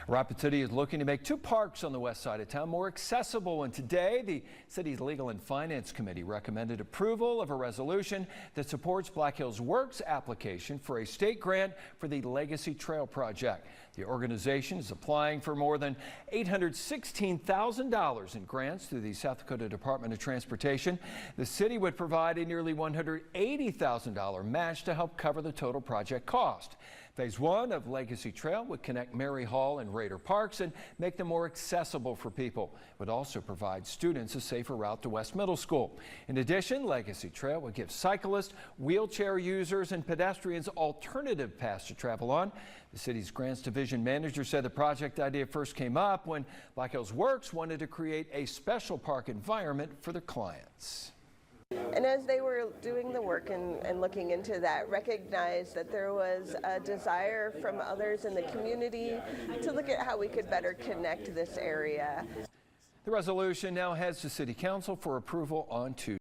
Rapid City is looking to make two parks on the west side of town more accessible, and today the city's Legal and Finance Committee recommended approval of a resolution that supports Black Hills Works' application for a state grant for the Legacy Trail project. The organization is applying for more than $816,000 in grants through the South Dakota Department of Transportation. The city would provide a nearly $180,000 match to help cover the total project cost. Phase 1 of Legacy Trail would connect Mary Hall and Raider Parks and make them more accessible for people. It would also provide students a safer route to West Middle School. In addition, Legacy Trail would give cyclists, wheelchair users, and pedestrians alternative paths to travel on. The city's grants division manager said the project idea first came up when Black Hills Works wanted to create a special park environment for their clients. And as they were doing the work and looking into that, recognized that there was a desire from others in the community to look at how we could better connect this area. The resolution now heads to City Council for approval on Tuesday.